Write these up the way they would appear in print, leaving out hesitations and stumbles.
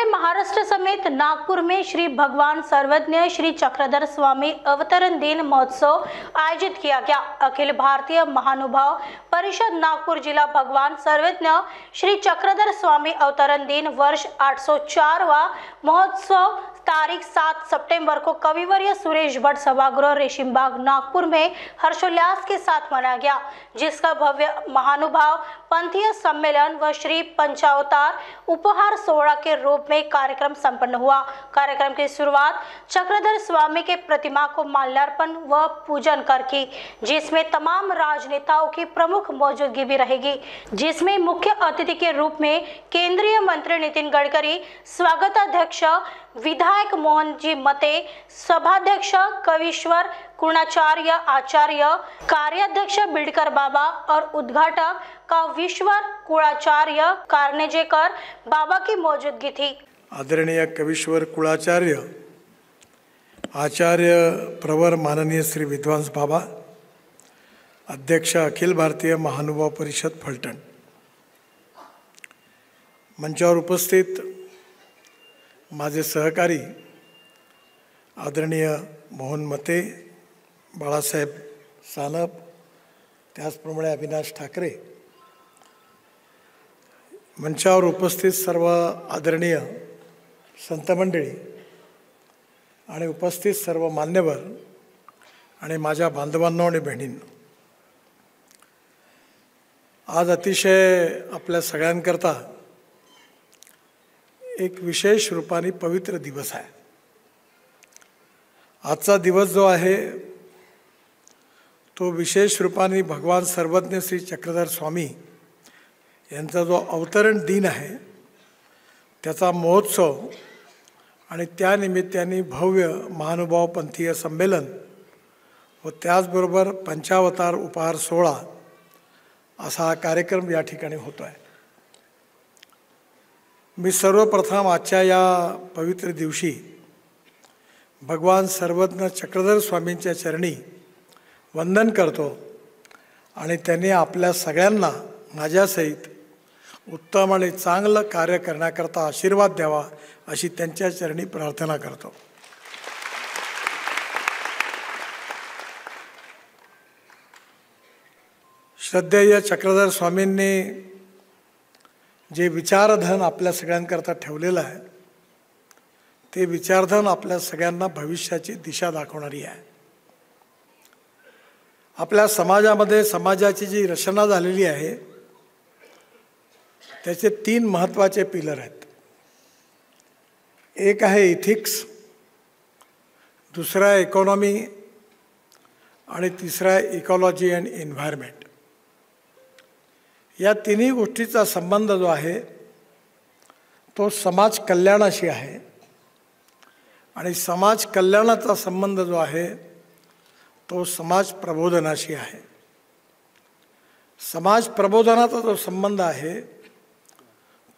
पूरे महाराष्ट्र समेत नागपुर में श्री भगवान सर्वज्ञ श्री चक्रधर स्वामी अवतरण दिन महोत्सव आयोजित किया गया। अखिल भारतीय महानुभाव परिषद नागपुर जिला भगवान सर्वज्ञ श्री चक्रधर स्वामी अवतरण दिन वर्ष 804वां महोत्सव तारीख 7 सितंबर को कविवर्य सुरेश भट्ट सभागृह रेशीमबाग नागपुर में हर्षोल्लास के साथ मनाया गया, जिसका भव्य महानुभाव पंथीय सम्मेलन व श्री पंचावतार उपहार सोहळा के रूप में कार्यक्रम संपन्न हुआ। कार्यक्रम की शुरुआत चक्रधर स्वामी के प्रतिमा को माल्यार्पण व पूजन कर की, जिसमें तमाम राजनेताओं की प्रमुख मौजूदगी भी रहेगी, जिसमें मुख्य अतिथि के रूप में केंद्रीय मंत्री नितिन गडकरी, स्वागताध्यक्ष विधायक मोहन जी मते, सभाध्यक्ष कविश्वर कुणाचार्य आचार्य, कार्याध्यक्ष बिडकर बाबा और उद्घाटक कविश्वर कुणाचार्य कारनेजेकर बाबा की मौजूदगी थी। आदरणीय कविश्वर कुणाचार्य आचार्य प्रवर माननीय श्री विद्वांस बाबा, अध्यक्ष अखिल भारतीय महानुभाव परिषद फलटण, मंचावर उपस्थित माझे सहकारी आदरणीय मोहन मते, बाळासाहेब सानप, त्याचप्रमाणे अविनाश ठाकरे, मंचावर उपस्थित सर्व आदरणीय संत मंडळी आणि उपस्थित सर्व मान्यवर आणि माझ्या बांधवांनो आणि बहिणींनो, आज अतिशय आपल्या सगळ्यांकरता एक विशेष रूपाने पवित्र दिवस आहे। आजचा दिवस जो आहे तो विशेष रूपाने भगवान सर्वज्ञ श्री चक्रधर स्वामी यांचा जो अवतरण दिन आहे त्याचा महोत्सव आणि त्या निमित्ताने भव्य महानुभाव पंथीय संमेलन व त्याचबरोबर पंचावतार उपहार सोहळा असा हा कार्यक्रम या ठिकाणी होतो आहे। मी सर्वप्रथम आजच्या या पवित्र दिवशी भगवान सर्वज्ञ चक्रधर स्वामींच्या चरणी वंदन करतो आणि त्यांनी आपल्या सगळ्यांना माझ्यासहित उत्तम आणि चांगलं कार्य करण्याकरता आशीर्वाद द्यावा अशी त्यांच्या चरणी प्रार्थना करतो। श्रद्धेय चक्रधर स्वामींनी जे विचारधन आपल्या सगळ्यांकरता ठेवलेलं आहे ते विचारधन आपल्या सगळ्यांना भविष्याची दिशा दाखवणारी आहे। आपल्या समाजामध्ये समाजाची जी रचना झालेली आहे त्याचे 3 महत्त्वाचे पिलर आहेत। एक आहे इथिक्स, दुसरा आहे इकॉनॉमी आणि तिसरा आहे इकॉलॉजी अँड एन्व्हायरमेंट। या तिन्ही गोष्टीचा संबंध जो आहे तो समाज कल्याणाशी आहे आणि समाज कल्याणाचा संबंध जो आहे तो समाज प्रबोधनाशी आहे। समाज प्रबोधनाचा जो संबंध आहे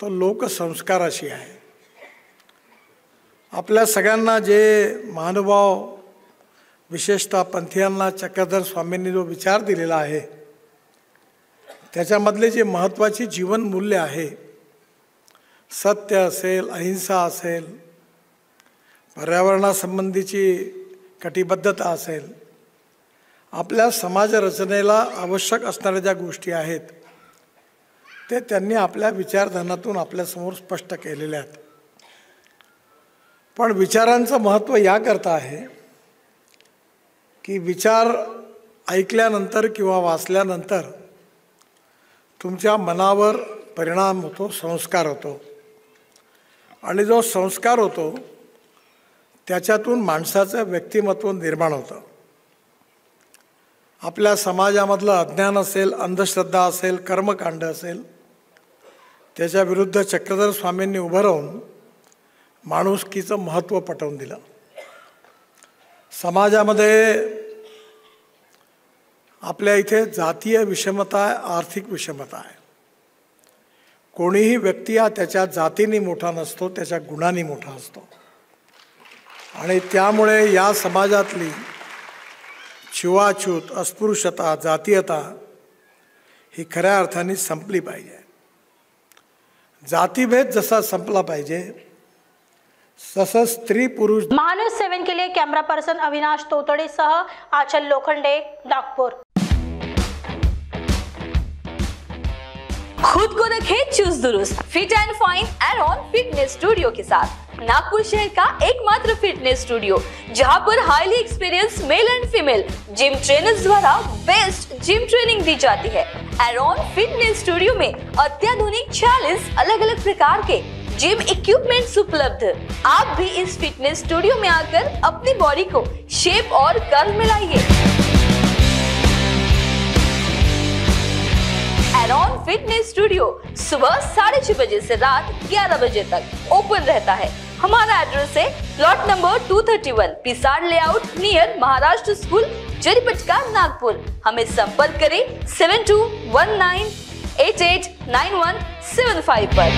तो लोकसंस्काराशी आहे। आपल्या सगळ्यांना जे महानुभाव विशेषतः पंथीयांना चक्रधर स्वामींनी जो विचार दिलेला आहे त्याच्यामधले जे महत्त्वाची जीवन मूल्य आहे, सत्य असेल, अहिंसा असेल, पर्यावरणासंबंधीची कटिबद्धता असेल, आपल्या समाज रचनेला आवश्यक असणाऱ्या ज्या गोष्टी आहेत ते त्यांनी आपल्या विचारधनातून आपल्यासमोर स्पष्ट केलेल्या आहेत। पण विचारांचं महत्त्व याकरता आहे की विचार ऐकल्यानंतर किंवा वाचल्यानंतर तुमच्या मनावर परिणाम होतो, संस्कार होतो आणि जो संस्कार होतो त्याच्यातून माणसाचं व्यक्तिमत्व निर्माण होतं। आपल्या समाजामधलं अज्ञान असेल, अंधश्रद्धा असेल, कर्मकांड असेल, त्याच्या विरुद्ध चक्रधर स्वामींनी उभं राहून माणुसकीचं महत्त्व पटवून दिलं। समाजामध्ये आपल्या इथे जातीय विषमता आहे, आर्थिक विषमता आहे। कोणीही व्यक्ती हा त्याच्या जातीने मोठा नसतो, त्याच्या गुणांनी मोठा असतो आणि त्यामुळे या समाजातली छुआछूत, अस्पृश्यता, जातीयता ही खऱ्या अर्थाने संपली पाहिजे। जातीभेद जसा संपला पाहिजे तसंच स्त्री पुरुष महान्यूज 7 के लिए कैमरा पर्सन अविनाश तोतड़े सह आंचल लोखंडे, नागपुर। खुद को रखे चुस्त दुरुस्त, fit and fine Aaron fitness studio के साथ नागपुर शहर का एकमात्र फिटनेस स्टूडियो, जहां पर highly experienced male and female gym trainers द्वारा बेस्ट जिम ट्रेनिंग दी जाती है। एरॉन फिटनेस स्टूडियो में अत्याधुनिक 40 अलग अलग प्रकार के जिम इक्विपमेंट्स उपलब्ध। आप भी इस फिटनेस स्टूडियो में आकर अपनी बॉडी को शेप और कर्व में लाइए। एरॉन फिटनेस स्टूडियो सुबह 6:30 बजे से रात 11 बजे तक ओपन रहता है। हमारा एड्रेस है प्लॉट नंबर 231 पिसार layout near Maharashtra school, Jaripatka, Nagpur. हमें संपर्क करें 7219889175 पर।